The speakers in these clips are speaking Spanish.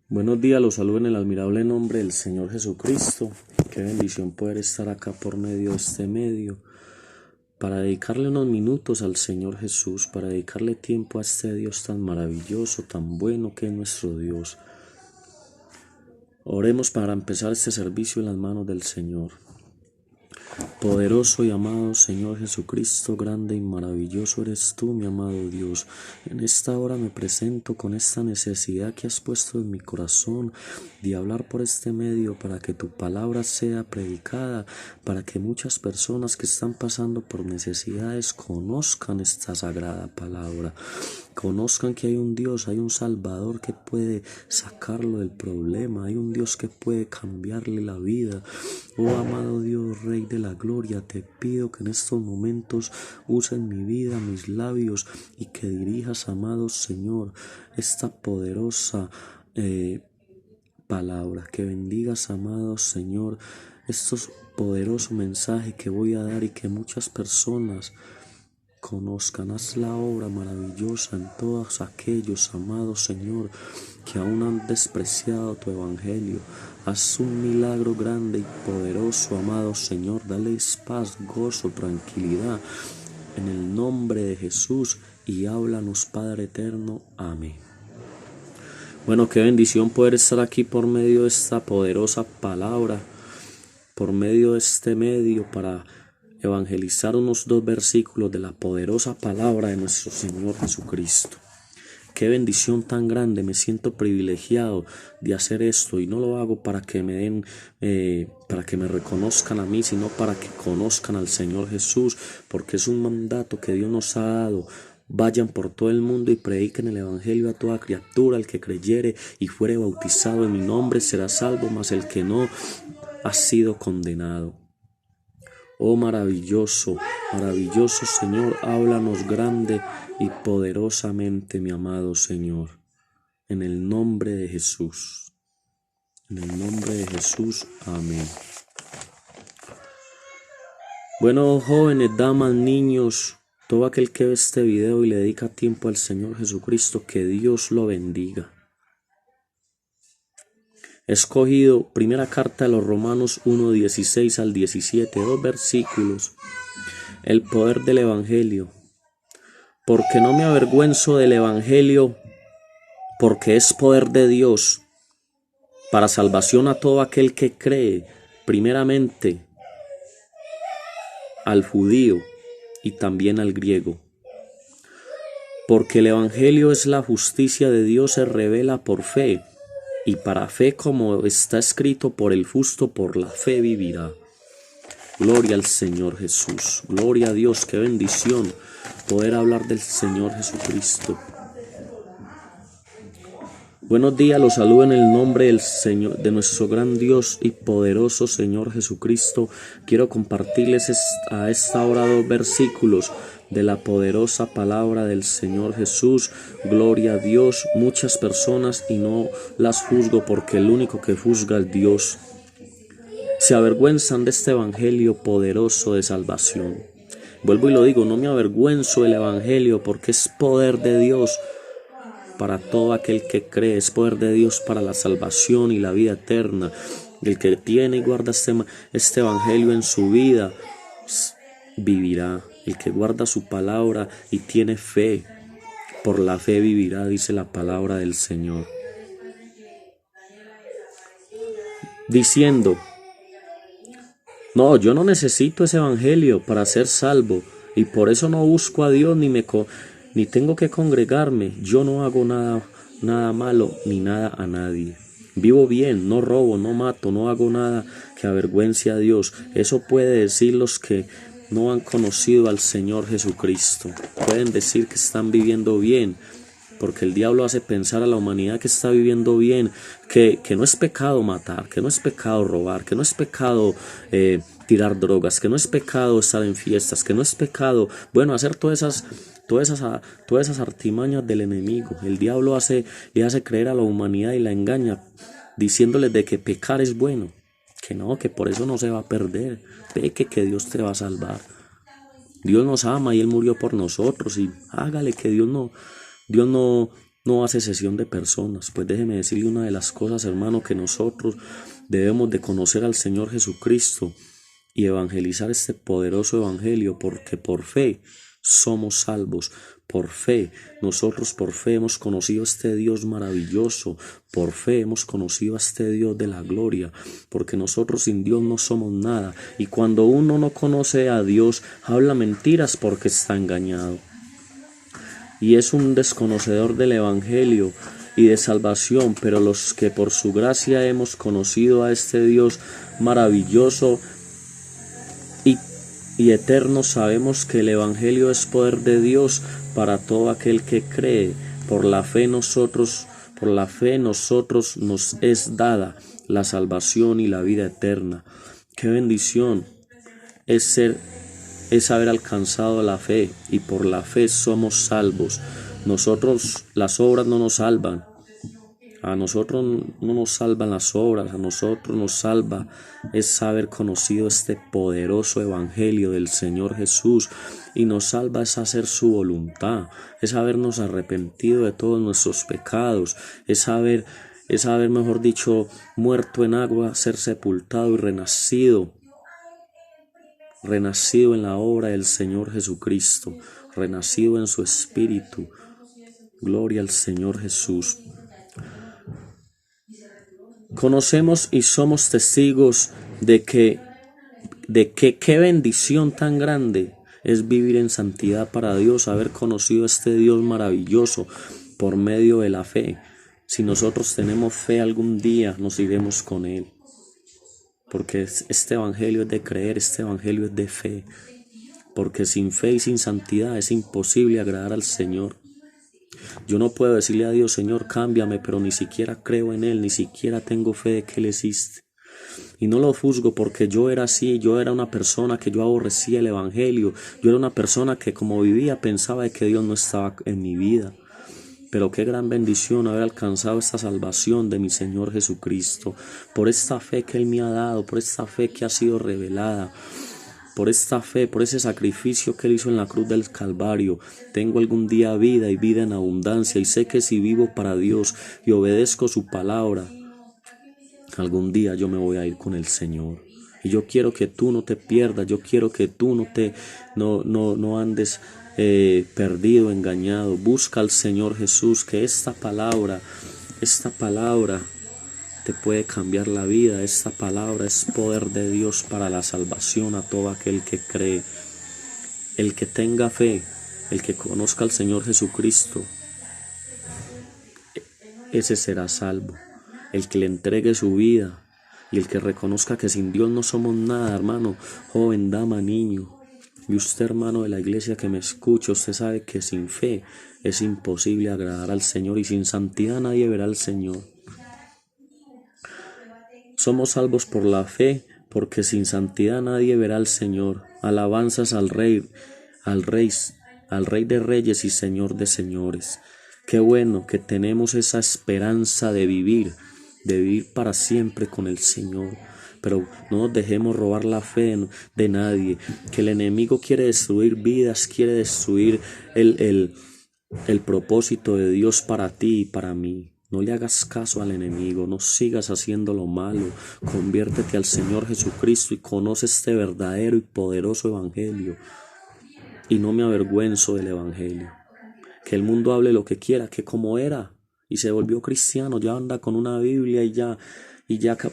Buenos días, los saludo en el admirable nombre del Señor Jesucristo. Qué bendición poder estar acá por medio de este medio, para dedicarle unos minutos al Señor Jesús, para dedicarle tiempo a este Dios tan maravilloso, tan bueno que es nuestro Dios. Oremos para empezar este servicio en las manos del Señor. Poderoso y amado Señor Jesucristo, grande y maravilloso eres tú, mi amado Dios. En esta hora me presento con esta necesidad que has puesto en mi corazón de hablar por este medio para que tu palabra sea predicada, para que muchas personas que están pasando por necesidades conozcan esta sagrada palabra. Conozcan que hay un Dios, hay un Salvador que puede sacarlo del problema, hay un Dios que puede cambiarle la vida. Oh amado Dios, Rey de la Gloria, te pido que en estos momentos uses mi vida, mis labios, y que dirijas, amado Señor, esta poderosa palabra, que bendigas, amado Señor, estos poderosos mensajes que voy a dar y que muchas personas conozcan. Haz la obra maravillosa en todos aquellos, amado Señor, que aún han despreciado tu evangelio. Haz un milagro grande y poderoso, amado Señor. Dales paz, gozo, tranquilidad en el nombre de Jesús, y háblanos, Padre eterno. Amén. Bueno, qué bendición poder estar aquí por medio de esta poderosa palabra, por medio de este medio, para evangelizar unos 2 versículos de la poderosa palabra de nuestro Señor Jesucristo. Qué bendición tan grande, me siento privilegiado de hacer esto, y no lo hago para que me den, para que me reconozcan a mí, sino para que conozcan al Señor Jesús, porque es un mandato que Dios nos ha dado. Vayan por todo el mundo y prediquen el evangelio a toda criatura. El que creyere y fuere bautizado en mi nombre será salvo, mas el que no ha sido condenado. Oh maravilloso, maravilloso Señor, háblanos grande y poderosamente, mi amado Señor, en el nombre de Jesús. En el nombre de Jesús, amén. Bueno, jóvenes, damas, niños, todo aquel que ve este video y le dedica tiempo al Señor Jesucristo, que Dios lo bendiga. He escogido primera carta de los Romanos 1:16 al 17, 2 versículos. El poder del evangelio. Porque no me avergüenzo del evangelio, porque es poder de Dios para salvación a todo aquel que cree, primeramente al judío y también al griego. Porque el evangelio es la justicia de Dios, se revela por fe, y para fe, como está escrito, por el justo por la fe vivirá. Gloria al Señor Jesús, gloria a Dios, qué bendición poder hablar del Señor Jesucristo. Buenos días, los saludo en el nombre del Señor, de nuestro gran Dios y poderoso Señor Jesucristo. Quiero compartirles a esta hora 2 versículos de la poderosa palabra del Señor Jesús. Gloria a Dios. Muchas personas, y no las juzgo, porque el único que juzga es Dios, se avergüenzan de este evangelio poderoso de salvación. Vuelvo y lo digo, no me avergüenzo del evangelio, porque es poder de Dios para todo aquel que cree, es poder de Dios para la salvación y la vida eterna. El que tiene y guarda este evangelio en su vida vivirá. El que guarda su palabra y tiene fe, por la fe vivirá, dice la palabra del Señor. Diciendo: no, yo no necesito ese evangelio para ser salvo, y por eso no busco a Dios ni tengo que congregarme. Yo no hago nada malo ni nada a nadie. Vivo bien, no robo, no mato, no hago nada que avergüence a Dios. Eso puede decir los que no han conocido al Señor Jesucristo. Pueden decir que están viviendo bien, porque el diablo hace pensar a la humanidad que está viviendo bien, que no es pecado matar, que no es pecado robar, que no es pecado tirar drogas, que no es pecado estar en fiestas, que no es pecado, bueno, hacer todas esas artimañas del enemigo. El diablo le hace creer a la humanidad y la engaña, diciéndoles de que pecar es bueno, que no, que por eso no se va a perder. Peque, que Dios te va a salvar. Dios nos ama y Él murió por nosotros, y hágale, que Dios no no hace excepción de personas. Pues déjeme decirle una de las cosas, hermano, que nosotros debemos de conocer al Señor Jesucristo y evangelizar este poderoso evangelio, porque por fe somos salvos. Por fe, nosotros por fe hemos conocido a este Dios maravilloso, por fe hemos conocido a este Dios de la gloria, porque nosotros sin Dios no somos nada. Y cuando uno no conoce a Dios, habla mentiras porque está engañado. Y es un desconocedor del evangelio y de salvación, pero los que por su gracia hemos conocido a este Dios maravilloso y eterno, sabemos que el evangelio es poder de Dios para todo aquel que cree. Por la fe nosotros nos es dada la salvación y la vida eterna. Qué bendición es haber alcanzado la fe, y por la fe somos salvos. Nosotros, las obras no nos salvan. A nosotros no nos salvan las obras, a nosotros nos salva es haber conocido este poderoso evangelio del Señor Jesús, y nos salva es hacer su voluntad, es habernos arrepentido de todos nuestros pecados, es haber, mejor dicho, muerto en agua, ser sepultado y renacido en la obra del Señor Jesucristo, renacido en su Espíritu. Gloria al Señor Jesús. Conocemos y somos testigos de que qué bendición tan grande es vivir en santidad para Dios, haber conocido a este Dios maravilloso por medio de la fe. Si nosotros tenemos fe, algún día nos iremos con Él, porque este evangelio es de creer, este evangelio es de fe, porque sin fe y sin santidad es imposible agradar al Señor. Yo no puedo decirle a Dios, Señor, cámbiame, pero ni siquiera creo en Él, ni siquiera tengo fe de que Él existe. Y no lo juzgo, porque yo era así, yo era una persona que yo aborrecía el evangelio, yo era una persona que como vivía pensaba de que Dios no estaba en mi vida. Pero qué gran bendición haber alcanzado esta salvación de mi Señor Jesucristo, por esta fe que Él me ha dado, por esta fe que ha sido revelada. Por esta fe, por ese sacrificio que Él hizo en la cruz del Calvario, tengo algún día vida y vida en abundancia, y sé que si vivo para Dios y obedezco su palabra, algún día yo me voy a ir con el Señor. Y yo quiero que tú no te pierdas, yo quiero que tú no andes perdido, engañado. Busca al Señor Jesús, que esta palabra te puede cambiar la vida. Esta palabra es poder de Dios para la salvación a todo aquel que cree. El que tenga fe, el que conozca al Señor Jesucristo, ese será salvo. El que le entregue su vida y el que reconozca que sin Dios no somos nada, hermano, joven, dama, niño. Y usted, hermano de la iglesia que me escucha, usted sabe que sin fe es imposible agradar al Señor, y sin santidad nadie verá al Señor. Somos salvos por la fe, porque sin santidad nadie verá al Señor. Alabanzas al Rey de Reyes y Señor de Señores. Qué bueno que tenemos esa esperanza de vivir para siempre con el Señor. Pero no nos dejemos robar la fe de nadie, que el enemigo quiere destruir vidas, quiere destruir el propósito de Dios para ti y para mí. No le hagas caso al enemigo, no sigas haciendo lo malo, conviértete al Señor Jesucristo y conoce este verdadero y poderoso evangelio. Y no me avergüenzo del evangelio. Que el mundo hable lo que quiera, que como era y se volvió cristiano, ya anda con una Biblia y ya,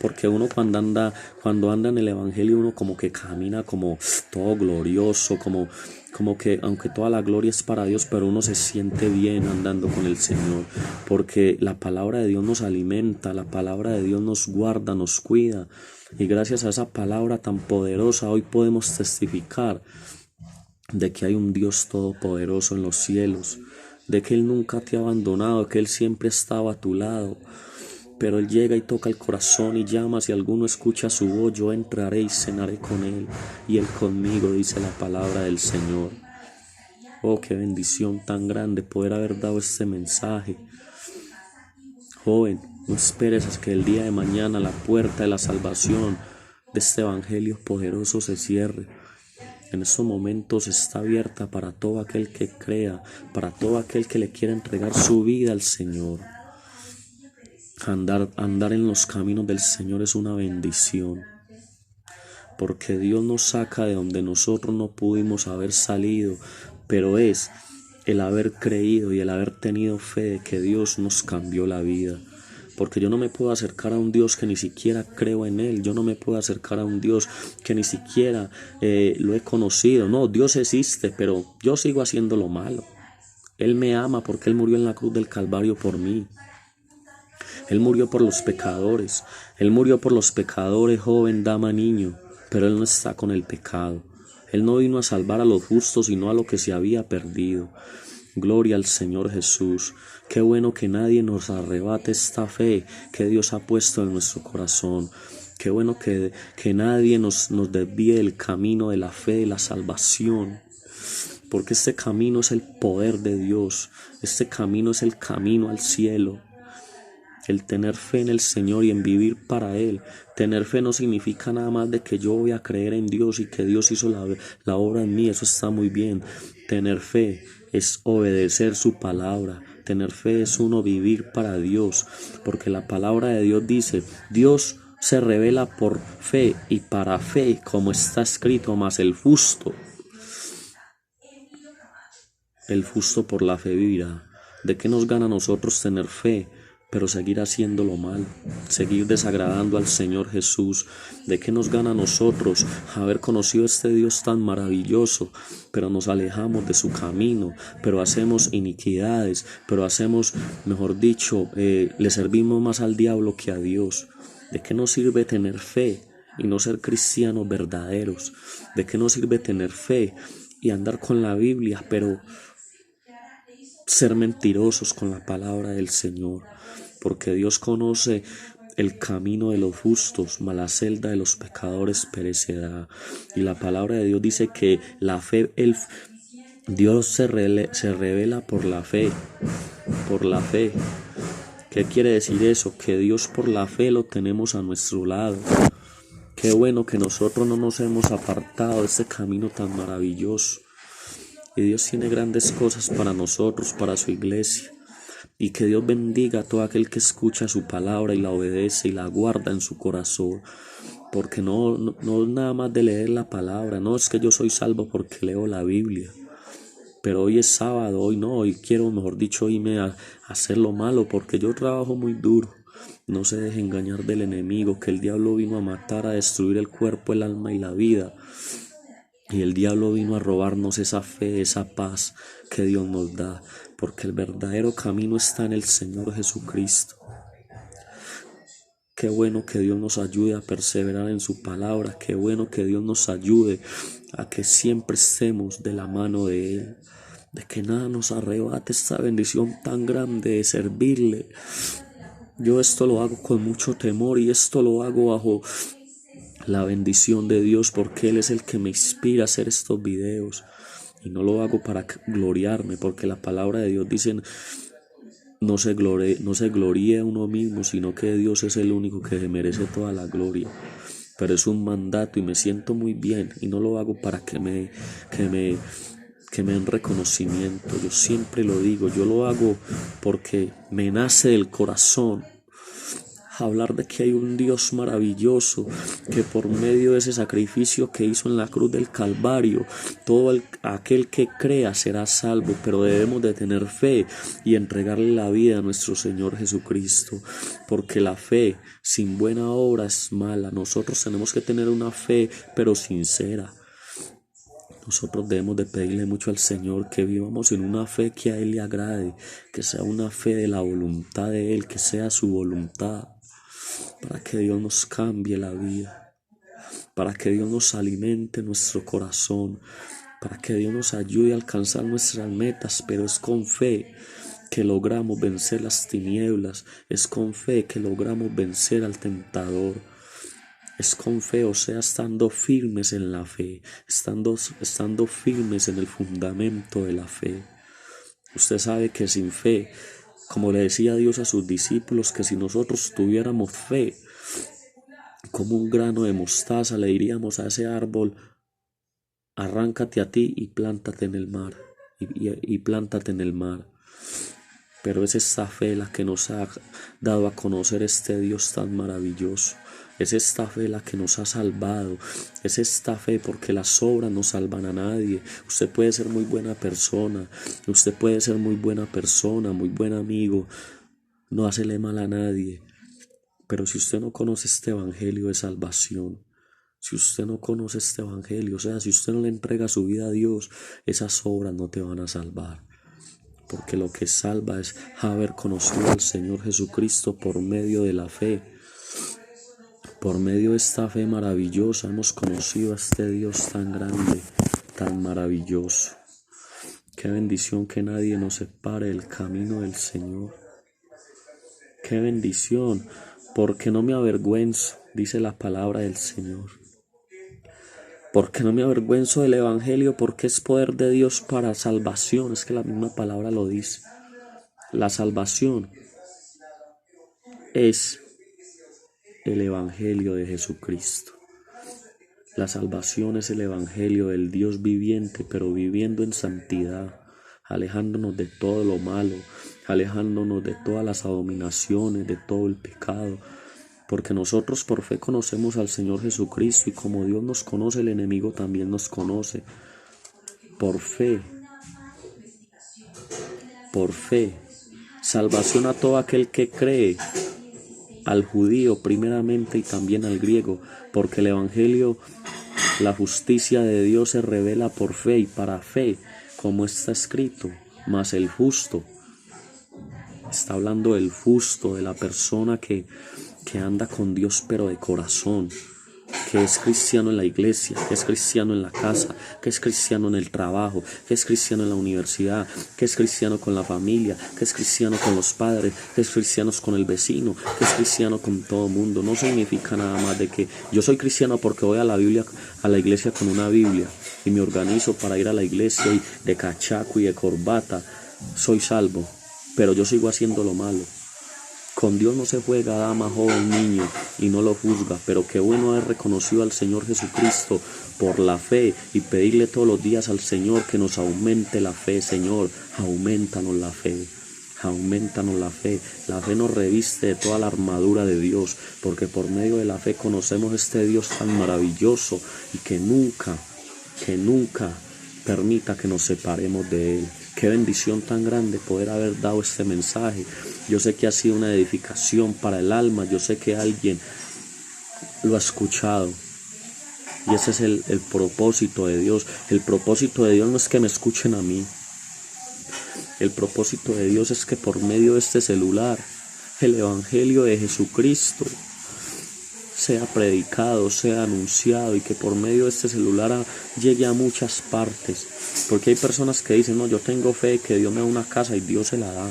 porque uno cuando anda en el evangelio, uno como que camina como todo glorioso, como que aunque toda la gloria es para Dios, pero uno se siente bien andando con el Señor, porque la palabra de Dios nos alimenta, la palabra de Dios nos guarda, nos cuida, y gracias a esa palabra tan poderosa hoy podemos testificar de que hay un Dios todopoderoso en los cielos, de que Él nunca te ha abandonado, que Él siempre estaba a tu lado. Pero Él llega y toca el corazón y llama. Si alguno escucha su voz, yo entraré y cenaré con Él, y Él conmigo, dice la palabra del Señor. Oh, qué bendición tan grande poder haber dado este mensaje. Joven, no esperes hasta que el día de mañana la puerta de la salvación de este evangelio poderoso se cierre. en estos momentos está abierta para todo aquel que crea, para todo aquel que le quiera entregar su vida al Señor. Andar en los caminos del Señor es una bendición, porque Dios nos saca de donde nosotros no pudimos haber salido, pero es el haber creído y el haber tenido fe de que Dios nos cambió la vida. Porque yo no me puedo acercar a un Dios que ni siquiera creo en Él. Yo no me puedo acercar a un Dios que ni siquiera lo he conocido. No, Dios existe, pero yo sigo haciendo lo malo. Él me ama porque Él murió en la cruz del Calvario por mí. Él murió por los pecadores. Él murió por los pecadores, joven, dama, niño. Pero Él no está con el pecado. Él no vino a salvar a los justos, sino a lo que se había perdido. Gloria al Señor Jesús. Qué bueno que nadie nos arrebate esta fe que Dios ha puesto en nuestro corazón. Qué bueno que nadie nos desvíe del camino de la fe, de la salvación. Porque este camino es el poder de Dios. Este camino es el camino al cielo. El tener fe en el Señor y en vivir para Él. Tener fe no significa nada más de que yo voy a creer en Dios y que Dios hizo la obra en mí. Eso está muy bien. Tener fe es obedecer su palabra. Tener fe es uno vivir para Dios. Porque la palabra de Dios dice, Dios se revela por fe y para fe, como está escrito, mas el justo por la fe vivirá. ¿De qué nos gana a nosotros tener fe, pero seguir haciendo lo malo, seguir desagradando al Señor Jesús? ¿De qué nos gana a nosotros haber conocido a este Dios tan maravilloso, pero nos alejamos de su camino, pero hacemos iniquidades, pero hacemos, mejor dicho, le servimos más al diablo que a Dios? ¿De qué nos sirve tener fe y no ser cristianos verdaderos? ¿De qué nos sirve tener fe y andar con la Biblia, pero ser mentirosos con la palabra del Señor? Porque Dios conoce el camino de los justos, mas la celda de los pecadores perecerá. Y la palabra de Dios dice que la fe, Dios se revela por la fe, por la fe. ¿Qué quiere decir eso? Que Dios por la fe lo tenemos a nuestro lado. Qué bueno que nosotros no nos hemos apartado de este camino tan maravilloso. Y Dios tiene grandes cosas para nosotros, para su iglesia. Y que Dios bendiga a todo aquel que escucha su palabra y la obedece y la guarda en su corazón. Porque no es nada más de leer la palabra. No es que yo soy salvo porque leo la Biblia. Pero hoy es sábado, hoy quiero, mejor dicho, irme a hacer lo malo porque yo trabajo muy duro. No se deje engañar del enemigo, que el diablo vino a matar, a destruir el cuerpo, el alma y la vida. Y el diablo vino a robarnos esa fe, esa paz que Dios nos da, porque el verdadero camino está en el Señor Jesucristo. Qué bueno que Dios nos ayude a perseverar en su palabra. Qué bueno que Dios nos ayude a que siempre estemos de la mano de Él. De que nada nos arrebate esta bendición tan grande de servirle. Yo esto lo hago con mucho temor y esto lo hago bajo la bendición de Dios, porque Él es el que me inspira a hacer estos videos. Y no lo hago para gloriarme, porque la palabra de Dios dice: no se gloríe uno mismo, sino que Dios es el único que merece toda la gloria. Pero es un mandato y me siento muy bien, y no lo hago para que me den reconocimiento. Yo siempre lo digo, yo lo hago porque me nace del corazón hablar de que hay un Dios maravilloso, que por medio de ese sacrificio que hizo en la cruz del Calvario, todo aquel que crea será salvo, pero debemos de tener fe y entregarle la vida a nuestro Señor Jesucristo, porque la fe sin buena obra es mala. Nosotros tenemos que tener una fe, pero sincera. Nosotros debemos de pedirle mucho al Señor que vivamos en una fe que a Él le agrade, que sea una fe de la voluntad de Él, que sea su voluntad, para que Dios nos cambie la vida, para que Dios nos alimente nuestro corazón, para que Dios nos ayude a alcanzar nuestras metas. Pero es con fe que logramos vencer las tinieblas, es con fe que logramos vencer al tentador. Es con fe, o sea, estando firmes en la fe, estando firmes en el fundamento de la fe. Usted sabe que sin fe, como le decía Dios a sus discípulos, que si nosotros tuviéramos fe, como un grano de mostaza, le diríamos a ese árbol: arráncate a ti y plántate en el mar, y plántate en el mar. Pero es esta fe la que nos ha dado a conocer este Dios tan maravilloso. Es esta fe la que nos ha salvado. Es esta fe, porque las obras no salvan a nadie. Usted puede ser muy buena persona. Usted puede ser muy buena persona, muy buen amigo. No hacerle mal a nadie. Pero si usted no conoce este evangelio de salvación, si usted no conoce este evangelio, o sea, si usted no le entrega su vida a Dios, esas obras no te van a salvar. Porque lo que salva es haber conocido al Señor Jesucristo por medio de la fe. Por medio de esta fe maravillosa hemos conocido a este Dios tan grande, tan maravilloso. Qué bendición que nadie nos separe del camino del Señor. Qué bendición, porque no me avergüenzo, dice la palabra del Señor. Porque no me avergüenzo del evangelio, porque es poder de Dios para salvación. Es que la misma palabra lo dice. La salvación es el evangelio de Jesucristo. La salvación es el evangelio del Dios viviente, pero viviendo en santidad, alejándonos de todo lo malo, alejándonos de todas las abominaciones, de todo el pecado. Porque nosotros por fe conocemos al Señor Jesucristo, y como Dios nos conoce, el enemigo también nos conoce. Por fe, salvación a todo aquel que cree, al judío primeramente y también al griego, porque el evangelio, la justicia de Dios se revela por fe y para fe, como está escrito, mas el justo. Está hablando del justo, de la persona que anda con Dios pero de corazón, que es cristiano en la iglesia, que es cristiano en la casa, que es cristiano en el trabajo, que es cristiano en la universidad, que es cristiano con la familia, que es cristiano con los padres, que es cristiano con el vecino, que es cristiano con todo el mundo. No significa nada más de que yo soy cristiano porque voy a la iglesia con una Biblia y me organizo para ir a la iglesia y de cachaco y de corbata soy salvo, pero yo sigo haciendo lo malo. Con Dios no se juega, dama, joven, niño, y no lo juzga, pero qué bueno haber reconocido al Señor Jesucristo por la fe y pedirle todos los días al Señor que nos aumente la fe. Señor, aumentanos la fe, aumentanos la fe. La fe nos reviste de toda la armadura de Dios, porque por medio de la fe conocemos este Dios tan maravilloso y que nunca permita que nos separemos de Él. Qué bendición tan grande poder haber dado este mensaje. Yo sé que ha sido una edificación para el alma. Yo sé que alguien lo ha escuchado. Y ese es el propósito de Dios. El propósito de Dios no es que me escuchen a mí. El propósito de Dios es que por medio de este celular, el evangelio de Jesucristo sea predicado, sea anunciado, y que por medio de este celular llegue a muchas partes. Porque hay personas que dicen, no, yo tengo fe que Dios me da una casa, y Dios se la da.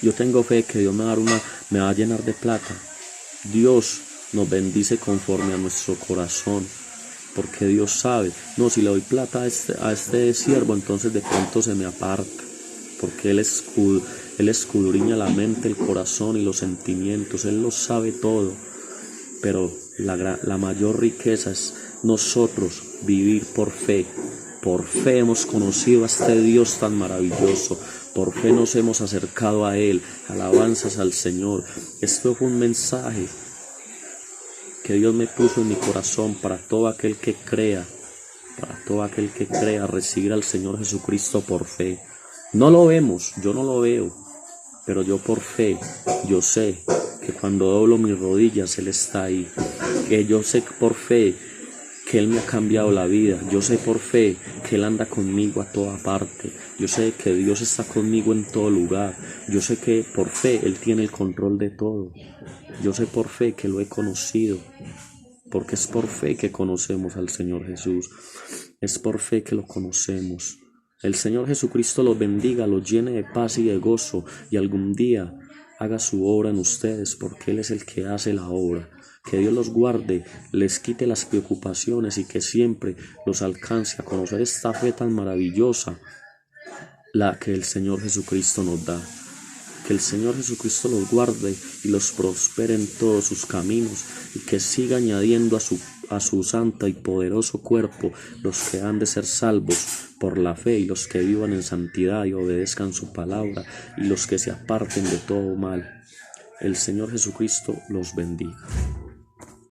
Yo tengo fe que Dios me va a llenar de plata. Dios nos bendice conforme a nuestro corazón, porque Dios sabe, no, si le doy plata a este siervo, entonces de pronto se me aparta, porque Él escudriña la mente, el corazón y los sentimientos. Él lo sabe todo. Pero la mayor riqueza es nosotros vivir por fe. Por fe hemos conocido a este Dios tan maravilloso. Por fe nos hemos acercado a Él. Alabanzas al Señor. Esto fue un mensaje que Dios me puso en mi corazón para todo aquel que crea. Para todo aquel que crea recibir al Señor Jesucristo por fe. No lo vemos, yo no lo veo. Pero yo por fe, yo sé que cuando doblo mis rodillas Él está ahí. Que yo sé por fe que Él me ha cambiado la vida. Yo sé por fe que Él anda conmigo a toda parte. Yo sé que Dios está conmigo en todo lugar. Yo sé que por fe Él tiene el control de todo. Yo sé por fe que lo he conocido. Porque es por fe que conocemos al Señor Jesús. Es por fe que lo conocemos. El Señor Jesucristo los bendiga, los llene de paz y de gozo, y algún día haga su obra en ustedes, porque Él es el que hace la obra. Que Dios los guarde, les quite las preocupaciones y que siempre los alcance a conocer esta fe tan maravillosa, la que el Señor Jesucristo nos da. Que el Señor Jesucristo los guarde y los prospere en todos sus caminos, y que siga añadiendo a su a su santo y poderoso cuerpo los que han de ser salvos por la fe, y los que vivan en santidad y obedezcan su palabra, y los que se aparten de todo mal. El Señor Jesucristo los bendiga.